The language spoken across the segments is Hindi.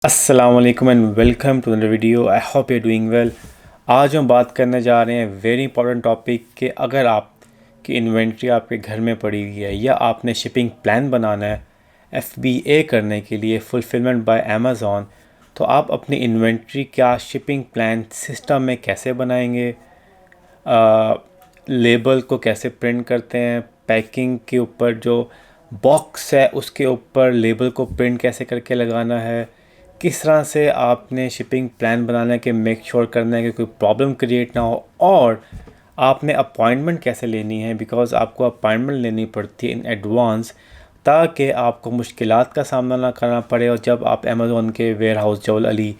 अस्सलाम वालेकुम and welcome to the video. I hope you doing well. आज हम बात करने जा रहे हैं वेरी इंपॉर्टेंट टॉपिक कि अगर आपकी इन्वेंट्री आपके घर में पड़ी हुई है या आपने शिपिंग प्लान बनाना है FBA करने के लिए, फुलफिलमेंट बाय अमेज़ॉन, तो आप अपनी इन्वेंट्री क्या शिपिंग प्लान सिस्टम में कैसे बनाएंगे, लेबल को कैसे प्रिंट करते हैं, पैकिंग के ऊपर जो बॉक्स है उसके ऊपर लेबल को प्रिंट कैसे करके लगाना है, किस तरह से आपने शिपिंग प्लान बनाना है कि मेक श्योर करना है कि कोई प्रॉब्लम क्रिएट ना हो, और आपने अपॉइंटमेंट कैसे लेनी है, बिकॉज़ आपको अपॉइंटमेंट लेनी पड़ती है इन एडवांस ताकि आपको मुश्किलात का सामना ना करना पड़े। और जब आप अमेज़ॉन के वेयर हाउस जवल अली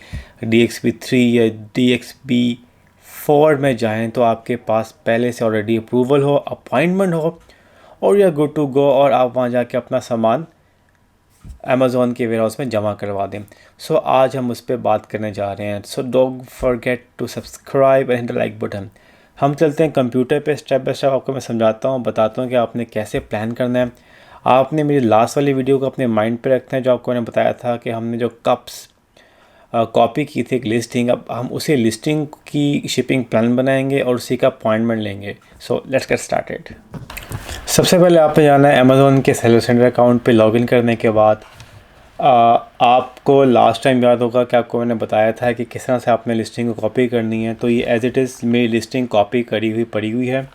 DXB3 या DXB4 में जाएं तो आपके पास पहले से ऑलरेडी अप्रूवल हो, अपॉइंटमेंट हो और you are good to go, और आप वहां जाके अपना सामान अमेज़ॉन के वेयर हाउस में जमा करवा दें। सो आज हम उस पर बात करने जा रहे हैं। So don't forget to subscribe and the like button. हम चलते हैं कंप्यूटर पे, स्टेप बाय स्टेप आपको मैं समझाता हूँ, बताता हूँ कि आपने कैसे प्लान करना है। आपने मेरी लास्ट वाली वीडियो को अपने माइंड पे रखना है, जो आपको मैंने बताया था कि हमने जो कप्स कॉपी की थी एक लिस्टिंग, अब हम उसी लिस्टिंग की शिपिंग प्लान बनाएंगे और उसी का अपॉइंटमेंट लेंगे। So let's get started. सबसे पहले आपने जाना है अमेज़ॉन के सेलर सेंटर अकाउंट पे। लॉगिन करने के बाद आपको लास्ट टाइम याद होगा कि आपको मैंने बताया था कि किस तरह से आपने लिस्टिंग को कॉपी करनी है। तो ये एज इट इज़ मेरी लिस्टिंग कॉपी करी हुई पड़ी हुई है।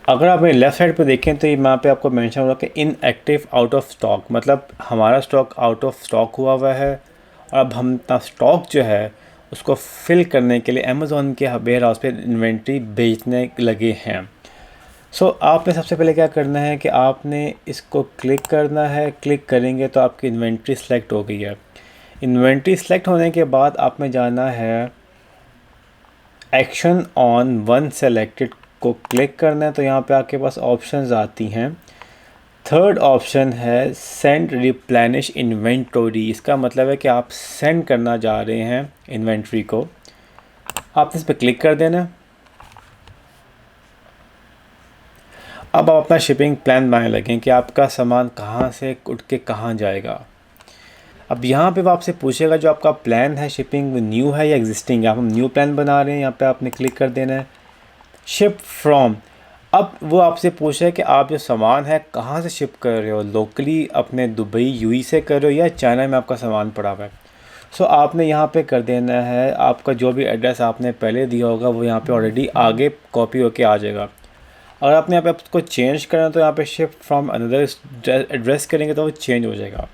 अगर आप मेरे लेफ़्ट साइड पे देखें तो ये यहाँ पे आपको मेंशन होगा कि इनएक्टिव आउट ऑफ स्टॉक, मतलब हमारा स्टॉक आउट ऑफ स्टॉक हुआ है और अब हम अपना स्टॉक जो है उसको फिल करने के लिए अमेज़ॉन के वेयर हाउस पे इन्वेंट्री बेचने लगे हैं। सो आपने सबसे पहले क्या करना है कि आपने इसको क्लिक करना है। क्लिक करेंगे तो आपकी इन्वेंट्री सेलेक्ट हो गई है। इन्वेंट्री सेलेक्ट होने के बाद आप में जाना है एक्शन ऑन वन सेलेक्टेड को क्लिक करना है। तो यहाँ पे आपके पास ऑप्शंस आती हैं। थर्ड ऑप्शन है सेंड रिप्लेनिश इन्वेंटरी। इसका मतलब है कि आप सेंड करना जा रहे हैं इन्वेंट्री को। आपने इस पर क्लिक कर देना। अब आप अपना शिपिंग प्लान बनाने लगें कि आपका सामान कहाँ से उठ के कहाँ जाएगा। अब यहाँ पे वो आपसे पूछेगा जो आपका प्लान है शिपिंग न्यू है या एग्जिस्टिंग है। आप हम न्यू प्लान बना रहे हैं, यहाँ पे आपने क्लिक कर देना है। शिप फ्रॉम, अब वो आपसे पूछा है कि आप जो सामान है कहाँ से शिप कर रहे हो, लोकली अपने दुबई UAE से कर रहे हो या चाइना में आपका सामान पड़ा हुआ है। सो आपने यहाँ पे कर देना है, आपका जो भी एड्रेस आपने पहले दिया होगा वो यहाँ पे ऑलरेडी आगे कॉपी होके आ जाएगा। अगर आपने यहाँ पे उसको चेंज करना तो यहाँ पे शिफ्ट फ्रॉम अनदर एड्रेस करेंगे तो वो चेंज हो जाएगा।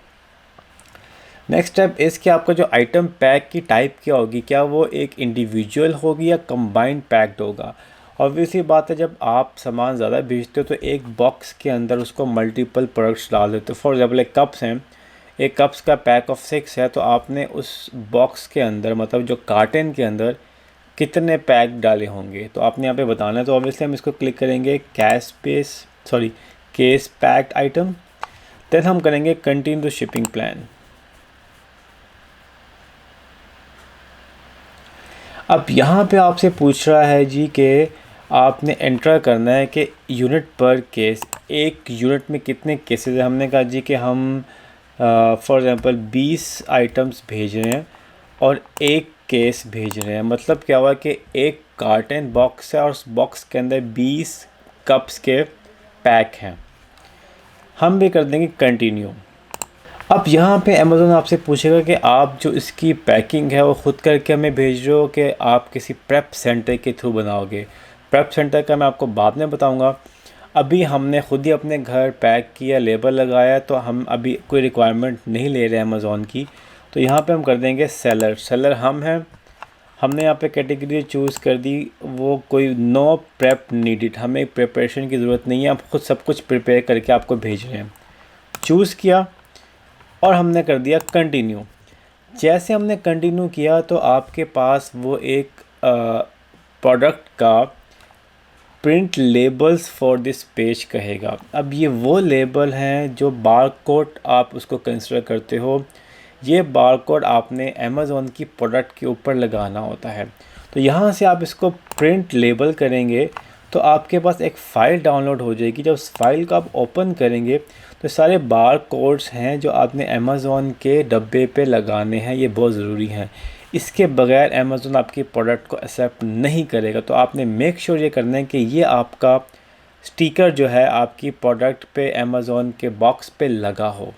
नेक्स्ट स्टेप इसके आपका जो आइटम पैक की टाइप क्या होगी, क्या वो एक इंडिविजुअल होगी या कंबाइंड पैक्ड होगा। ऑब्वियसली बात है, जब आप सामान ज़्यादा भेजते हो तो एक बॉक्स के अंदर उसको मल्टीपल प्रोडक्ट्स डाल देते हो। फॉर एग्जाम्पल एक कप्स हैं, एक कप्स का पैक ऑफ 6 है, तो आपने उस बॉक्स के अंदर मतलब जो कार्टन के अंदर कितने पैक डाले होंगे तो आपने यहाँ पे बताना है। तो ऑब्वियसली हम इसको क्लिक करेंगे केस पैक्ड आइटम। देन हम करेंगे कंटिन्यू द शिपिंग प्लान। अब यहाँ पे आपसे पूछ रहा है जी कि आपने एंटर करना है कि यूनिट पर केस, एक यूनिट में कितने केसेस है। हमने कहा जी कि हम फॉर एग्ज़ाम्पल 20 आइटम्स भेज रहे हैं और एक केस भेज रहे हैं। मतलब क्या हुआ कि एक कार्टन बॉक्स है और उस बॉक्स के अंदर 20 कप्स के पैक हैं। हम भी कर देंगे कंटिन्यू। अब यहाँ पे अमेज़ॉन आपसे पूछेगा कि आप जो इसकी पैकिंग है वो ख़ुद करके हमें भेज रहे हो कि आप किसी प्रेप सेंटर के थ्रू बनाओगे। प्रेप सेंटर का मैं आपको बाद में बताऊँगा। अभी हमने ख़ुद ही अपने घर पैक किया, लेबल लगाया, तो हम अभी कोई रिक्वायरमेंट नहीं ले रहे हैं अमेज़ॉन की। तो यहाँ पे हम कर देंगे सेलर हम हैं। हमने यहाँ पे कैटेगरी चूज़ कर दी, वो कोई नो प्रेप नीडेड, हमें प्रिपरेशन की ज़रूरत नहीं है, आप खुद सब कुछ प्रिपेयर करके आपको भेज रहे हैं। चूज़ किया और हमने कर दिया कंटिन्यू। जैसे हमने कंटिन्यू किया तो आपके पास वो एक प्रोडक्ट का print labels for this page कहेगा। अब ये वो लेबल हैं जो बारकोड आप उसको कंसिडर करते हो। ये बारकोड आपने अमेज़ॉन की प्रोडक्ट के ऊपर लगाना होता है। तो यहाँ से आप इसको प्रिंट लेबल करेंगे तो आपके पास एक फ़ाइल डाउनलोड हो जाएगी। जब उस फाइल को आप ओपन करेंगे तो सारे बार कोड्स हैं जो आपने अमेज़ॉन के डब्बे पे लगाने हैं, ये बहुत ज़रूरी हैं। इसके बगैर अमेज़ॉन आपकी प्रोडक्ट को एक्सेप्ट नहीं करेगा। तो आपने मेक श्योर ये करना है कि ये आपका स्टिकर जो है आपकी प्रोडक्ट पे अमेज़ॉन के बॉक्स पे लगा हो।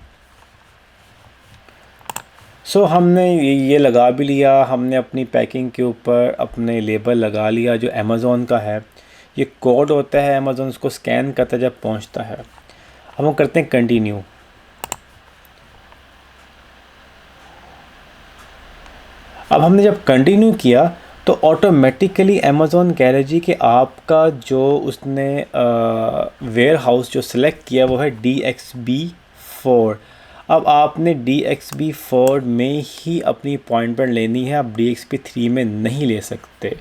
हमने ये लगा भी लिया, हमने अपनी पैकिंग के ऊपर अपने लेबल लगा लिया जो अमेज़ॉन का है। ये कोड होता है, अमेज़ॉन उसको स्कैन करता है जब पहुंचता है। हम करते हैं कंटिन्यू। अब हमने जब कंटिन्यू किया तो ऑटोमेटिकली अमेज़ॉन कह रहा जी कि आपका जो उसने वेयर हाउस जो सिलेक्ट किया वो है DXB4। अब आपने DXB4 में ही अपनी अपॉइंटमेंट लेनी है, आप DXB3 में नहीं ले सकते।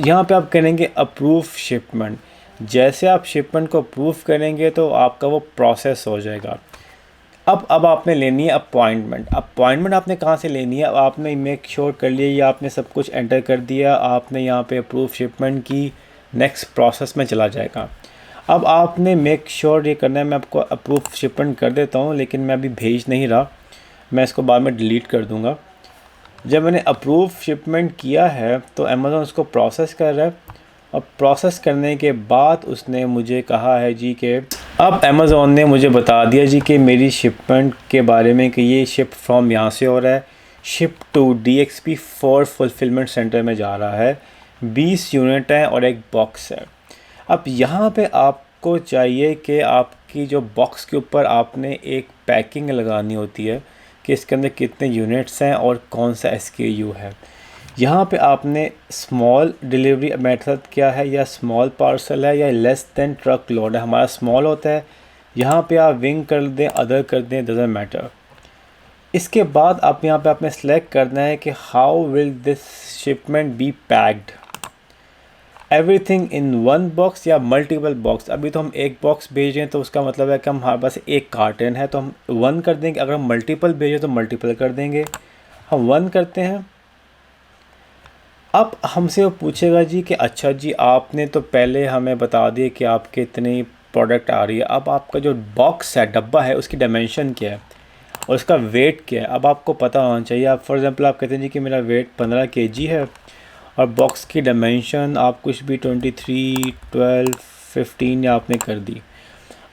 यहाँ पे आप करेंगे अप्रूव शिपमेंट। जैसे आप शिपमेंट को अप्रूव करेंगे तो आपका वो प्रोसेस हो जाएगा। अब आपने लेनी है अपॉइंटमेंट आपने कहाँ से लेनी है? अब आपने मेक श्योर कर लिया, या आपने सब कुछ एंटर कर दिया, आपने यहाँ पे अप्रूव शिपमेंट की, नेक्स्ट प्रोसेस में चला जाएगा। अब आपने मेक श्योर ये करना है, मैं आपको अप्रूव शिपमेंट कर देता हूँ, लेकिन मैं अभी भेज नहीं रहा, मैं इसको बाद में डिलीट कर दूँगा। जब मैंने अप्रूव शिपमेंट किया है तो अमेज़ॉन उसको प्रोसेस कर रहा है, और प्रोसेस करने के बाद उसने मुझे कहा है जी कि अब अमेज़ॉन ने मुझे बता दिया जी कि मेरी शिपमेंट के बारे में कि ये शिप फ्रॉम यहाँ से हो रहा है, ship to DXB4 fulfilment centre में जा रहा है, 20 यूनिट हैं और एक बॉक्स है। अब यहाँ पे आपको चाहिए कि आपकी जो बॉक्स के ऊपर आपने एक पैकिंग लगानी होती है कि इसके अंदर कितने यूनिट्स हैं और कौन सा SKU है। यहाँ पे आपने स्मॉल डिलीवरी मेथड क्या है, या स्मॉल पार्सल है, या लेस देन ट्रक लोड है। हमारा स्मॉल होता है, यहाँ पे आप विंग कर दें, अदर कर दें, डजंट मैटर। इसके बाद आप यहाँ पे आपने सेलेक्ट करना है कि how will this shipment be packed, everything in one box या मल्टीपल बॉक्स। अभी तो हम एक बॉक्स भेजें तो उसका मतलब है कि हमारे पास एक कार्टन है तो हम 1 कर देंगे, अगर हम मल्टीपल भेजें तो मल्टीपल कर देंगे। हम 1 करते हैं। अब हमसे वो पूछेगा जी कि अच्छा जी आपने तो पहले हमें बता दिए कि आपके इतनी प्रोडक्ट आ रही है, अब आपका जो बॉक्स है, डब्बा है, उसकी डायमेंशन क्या है और उसका वेट क्या है, अब आपको पता होना चाहिए। आप फॉर एग्जांपल आप कहते हैं जी कि मेरा वेट 15 kg है और बॉक्स की डायमेंशन आप कुछ भी 23, 12, 15 या आपने कर दी।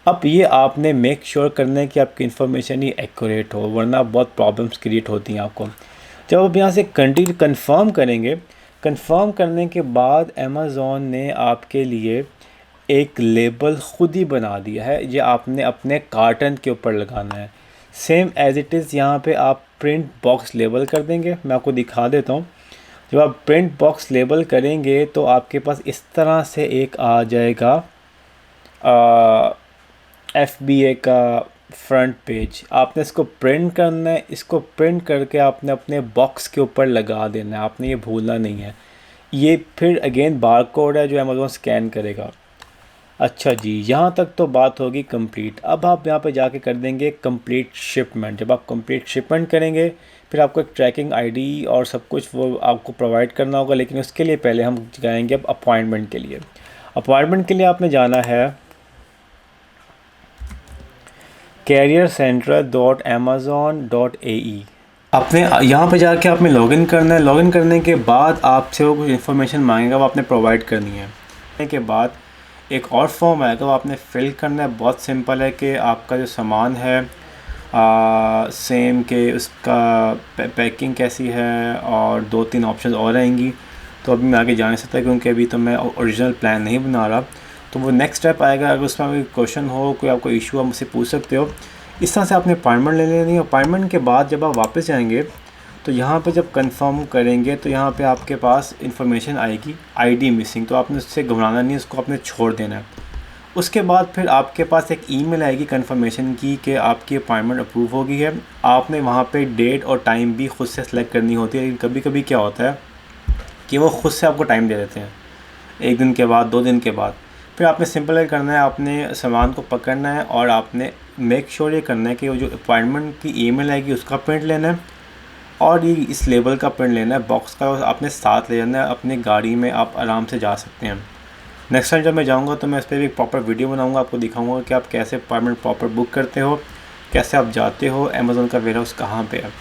अब ये आपने मेक श्योर करना है कि आपकी इन्फॉर्मेशन ही एक्यूरेट हो, वरना बहुत प्रॉब्लम्स क्रिएट होती हैं आपको। जब आप यहाँ से कंटिन्यू कन्फर्म करेंगे, कंफर्म करने के बाद अमेज़ॉन ने आपके लिए एक लेबल ख़ुद ही बना दिया है, ये आपने अपने कार्टन के ऊपर लगाना है। सेम एज़ इट इज़ यहाँ पे आप प्रिंट बॉक्स लेबल कर देंगे। मैं आपको दिखा देता हूँ। जब आप प्रिंट बॉक्स लेबल करेंगे तो आपके पास इस तरह से एक आ जाएगा FBA का फ्रंट पेज। आपने इसको प्रिंट करना है, इसको प्रिंट करके आपने अपने बॉक्स के ऊपर लगा देना है, आपने ये भूलना नहीं है। ये फिर अगेन बार कोड है जो अमेज़ॉन स्कैन करेगा। अच्छा जी, यहाँ तक तो बात होगी कंप्लीट। अब आप यहाँ पे जाके कर देंगे कंप्लीट शिपमेंट। जब आप कंप्लीट शिपमेंट करेंगे फिर आपको एक ट्रैकिंग ID और सब कुछ वो आपको प्रोवाइड करना होगा, लेकिन उसके लिए पहले हम जाएंगे अब अपॉइंटमेंट के लिए। अपॉइंटमेंट के लिए आपने जाना है carriercentral.amazon.ae। आपने यहाँ पे जाके आपने लॉगिन करना है। लॉगिन करने के बाद आपसे वो कुछ इन्फॉर्मेशन मांगेगा, वो आपने प्रोवाइड करनी है। के बाद एक और फॉर्म आएगा, वो आपने फिल करना है। बहुत सिंपल है कि आपका जो सामान है सेम के उसका पैकिंग कैसी है और 2-3 ऑप्शन और आएंगी। तो अभी मैं आगे जा नहीं सकता क्योंकि अभी तो मैं ओरिजिनल प्लान नहीं बना रहा। तो वो नेक्स्ट स्टेप आएगा। अगर उसमें कोई क्वेश्चन हो, कोई आपको इशू आप मुझसे पूछ सकते हो। इस तरह से आपने अपॉइंटमेंट ले लेनी है। अपॉइंटमेंट के बाद जब आप वापस जाएंगे तो यहाँ पे जब कंफर्म करेंगे तो यहाँ पे आपके पास इन्फॉर्मेशन आएगी ID मिसिंग। तो आपने उससे घबराना नहीं, उसको आपने छोड़ देना है। उसके बाद फिर आपके पास एक ईमेल आएगी कंफर्मेशन की कि आपकी अपॉइंटमेंट अप्रूव हो गई है। आपने वहाँ पे डेट और टाइम भी ख़ुद से सेलेक्ट करनी होती है। लेकिन कभी कभी क्या होता है कि वो ख़ुद से आपको टाइम दे देते हैं, 1 दिन के बाद, 2 दिन के बाद। फिर आपने सिंपल करना है, आपने सामान को पकड़ना है और आपने मेक श्योर ये करना है कि वो जो अपॉइंटमेंट की ईमेल आएगी उसका प्रिंट लेना है और ये इस लेबल का प्रिंट लेना है। बॉक्स का आपने साथ ले जाना है, अपनी गाड़ी में आप आराम से जा सकते हैं। नेक्स्ट टाइम जब मैं जाऊँगा तो मैं इस पर भी प्रॉपर वीडियो बनाऊँगा, आपको दिखाऊँगा कि आप कैसे अपार्टमेंट प्रॉपर बुक करते हो, कैसे आप जाते हो, अमेज़न का वेयर हाउस कहाँ पे है।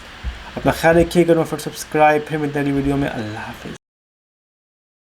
अपना ख्याल रखिएगा, फिर सब्सक्राइब, फिर मिलते हैं अगली वीडियो में। अल्लाह हाफ़िज़।